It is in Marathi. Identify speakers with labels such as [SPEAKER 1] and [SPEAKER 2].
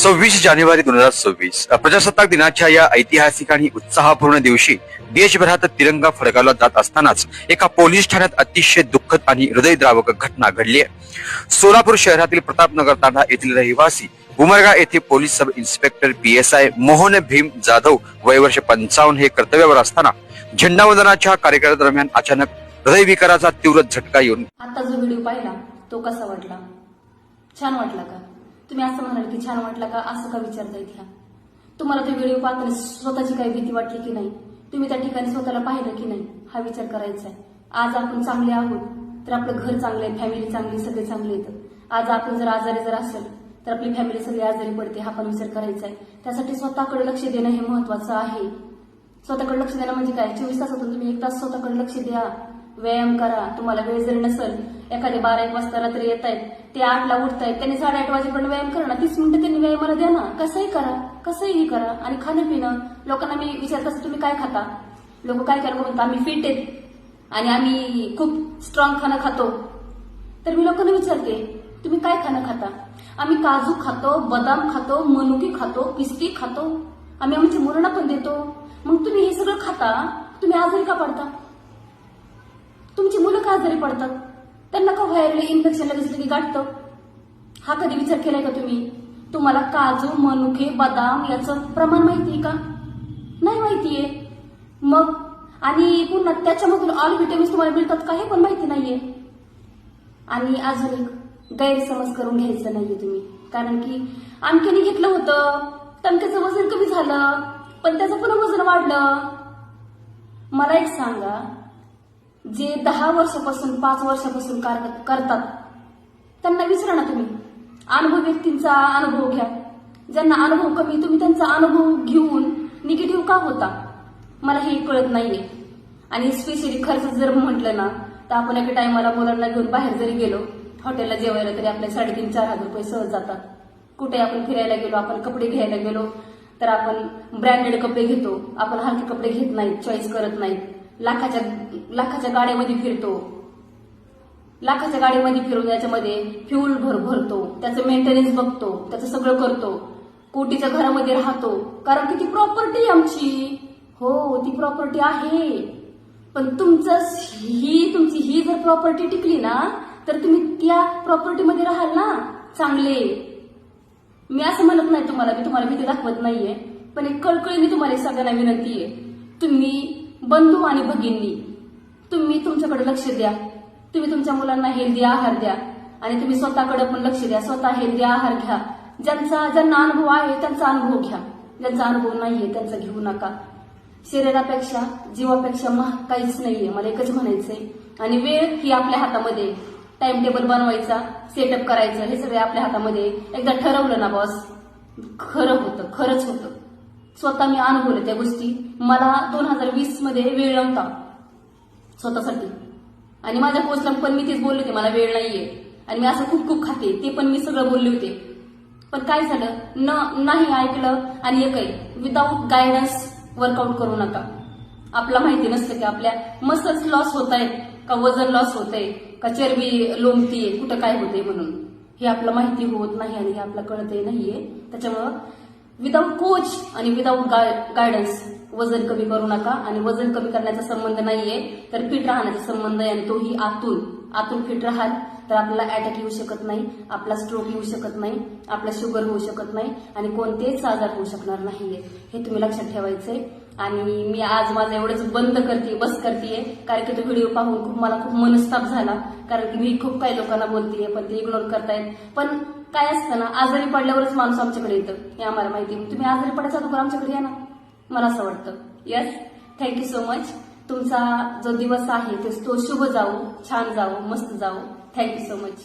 [SPEAKER 1] 26 जानेवारी 2026 प्रजासत्ताक दिनाच्या या ऐतिहासिक आणि उत्साहपूर्ण दिवशी देशभरात तिरंगा फडकावला जात असतानाच एका पोलीस ठाण्यात अतिशय दुःखद आणि हृदयद्रावक घटना घडली आहे। सोलापूर शहरातील प्रतापनगर तांडा येथील रहिवासी उमरगा येथे police sub inspector PSI Mohan Bhim Jadhav वय वर्ष 55 हे कर्तव्यावर असताना झेंडावंदनाच्या कार्यक्रमादरम्यान अचानक हृदयविकाराचा तीव्र झटका येऊन
[SPEAKER 2] आता जो व्हिडिओ पाहिला तो कसा वाटला? छान वाटला का? तुम्ही असं म्हणाल की छान वाटला का असं का विचारताय? ह्या तुम्हाला तो व्हिडिओ पाहताना स्वतःची काही भीती वाटली की नाही? तुम्ही त्या ठिकाणी स्वतःला पाहिलं की नाही हा विचार करायचा आहे। आज आपण चांगले आहोत तर आपलं घर चांगलं आहे, फॅमिली चांगली, सगळे चांगले आहेत। आज आपण जर आजारी असेल तर आपली फॅमिली सगळी आजारी पडते, हा पण विचार करायचा आहे। त्यासाठी स्वतःकडे लक्ष देणं हे महत्वाचं आहे। स्वतःकडे लक्ष देणं म्हणजे काय? 24 तासातून तुम्ही 1 तास स्वतःकडे लक्ष द्या, व्यायाम करा। तुम्हाला वेळ जरी नसेल, एखादे 12-1 वाजता रात्री येत आहेत, ते 8ला उठतायत, त्यांनी 8:30 वाजेपर्यंत व्यायाम करा ना, 30 मिनिटं त्यांनी व्यायामाला द्या ना, कसंही करा, कसंही करा। आणि खाणं पिणं, लोकांना मी विचारत असते तुम्ही काय खाता? लोक काय करा म्हणतात आम्ही फिट आहेत आणि आम्ही खूप स्ट्रॉंग खाणं खातो। तर मी लोकांना विचारते तुम्ही काय खाणं खाता? आम्ही काजू खातो, बदाम खातो, मनुकी खातो, पिस्ती खातो, आम्ही आमची मुलांना पण देतो। मग तुम्ही हे सगळं खाता, तुम्ही आजारी का पडता? तुमची मुलं का आजारी पडतात? त्यांना का व्हायरल इन्फेक्शन लगेच की गाठतं? हा कधी विचार केलाय का तुम्ही? तुम्हाला काजू, मनुके, बदाम याचं प्रमाण माहितीये का? नाही माहितीये। मग आणि पुन्हा त्याच्यामधून ऑल व्हिटॅमिन्स तुम्हाला मिळतात का हे पण माहिती नाहीये। आणि अजून एक गैरसमज करून घ्यायचं नाहीये तुम्ही, कारण की आणखीन घेतलं होतं, तणक्याचं वजन कमी झालं, पण त्याचं पुन्हा वजन वाढलं। मला एक सांगा, जे 10 वर्षापासून 5 वर्षापासून करतात त्यांना विचारा ना तुम्ही, अनुभव व्यक्तींचा अनुभव घ्या। ज्यांना अनुभव कमी, तुम्ही त्यांचा अनुभव घेऊन निगेटिव्ह का होता? मला हे कळत नाहीये। आणि स्पेशली खर्च जर म्हटलं ना तर आपण एका टायमाला मुलांना घेऊन बाहेर जरी गेलो हॉटेलला जेवायला तरी आपले 3,500-4,000 रुपये सहज जातात। कुठे आपण फिरायला गेलो, आपण कपडे घ्यायला गेलो तर आपण ब्रँडेड कपडे घेतो, आपण हलके कपडे घेत नाहीत, चॉईस करत नाहीत। लाखाच्या गाड्यामध्ये फिरतो, लाखाच्या गाडीमध्ये फिरून त्याच्यामध्ये फ्यूल भरतो, त्याचं मेंटेनन्स बघतो, त्याचं सगळं करतो, कोटीच्या घरामध्ये राहतो, कारण की ती प्रॉपर्टी आमची। हो, ती प्रॉपर्टी आहे, पण तुमची ही जर प्रॉपर्टी टिकली ना तर तुम्ही त्या प्रॉपर्टीमध्ये राहाल ना चांगले। मी असं म्हणत नाही तुम्हाला, मी तुम्हाला भीती दाखवत नाहीये, पण एक कळकळीने तुम्हाला सगळ्यांना विनंती आहे, तुम्ही बंधू आणि भगिनी तुम्ही तुमच्याकडे लक्ष द्या। तुम्ही तुमच्या मुलांना हेल्दी आहार द्या आणि तुम्ही स्वतःकडे पण लक्ष द्या, स्वतः हेल्दी आहार घ्या। ज्यांना अनुभव आहे त्यांचा अनुभव घ्या, ज्यांचा अनुभव नाहीये त्यांचा घेऊ नका। शरीरापेक्षा जीवापेक्षा महाग काहीच नाहीये, मला एकच म्हणायचंय। आणि वेळ ही आपल्या हातामध्ये, टाइम टेबल बनवायचा, सेटअप करायचं, हे सगळे आपल्या हातामध्ये। एकदा ठरवलं ना बॉस, खरं होतं, खरंच होतं। स्वतः मी अनुभवलं त्या गोष्टी। मला 2020 मध्ये वेळ नव्हता स्वतःसाठी, आणि माझ्या पोस्टला पण मी तेच बोलले होते मला वेळ नाहीये, आणि मी असं खूप खूप खाते, ते पण मी सगळं बोलले होते। पण काय झालं, नाही ऐकलं। आणि एकही विदाऊट गायडन्स वर्कआउट करू नका। आपला माहिती नसतं की आपल्या मसल्स लॉस होत आहेत का, वजन लॉस होत आहे का, चरबी लोंबतीये, कुठं काय होतंय म्हणून हे आपलं माहिती होत नाही आणि हे आपलं कळतही नाहीये। त्याच्यामुळं विदाऊट कोच आणि विदाऊट गायडन्स वजन कमी करू नका। आणि वजन कमी करण्याचा संबंध नाहीये तर फिट राहण्याचा संबंध आहे, आणि तोही आतून फिट राहाल तर आपल्याला अटॅक येऊ शकत नाही, आपला स्ट्रोक येऊ शकत नाही, आपला शुगर होऊ शकत नाही, आणि कोणतेच आजार होऊ शकणार नाहीये, हे तुम्ही लक्षात ठेवायचंय। आणि मी आज माझं एवढंच बंद करतेय, कारण की तो व्हिडिओ पाहून मला खूप मनस्ताप झाला, कारण की मी खूप काही लोकांना बोलतेय पण ते इग्नोर करतायत। पण काय असतं ना, आजारी पडल्यावरच माणूस आमच्याकडे येतं हे आम्हाला माहिती। तुम्ही आजारी पडायचा अगोदर आमच्याकडे या ना, मला असं वाटतं। Yes, thank you so much. तुमचा जो दिवस आहे तो शुभ जाऊ, छान जाऊ, मस्त जाऊ। Thank you so much.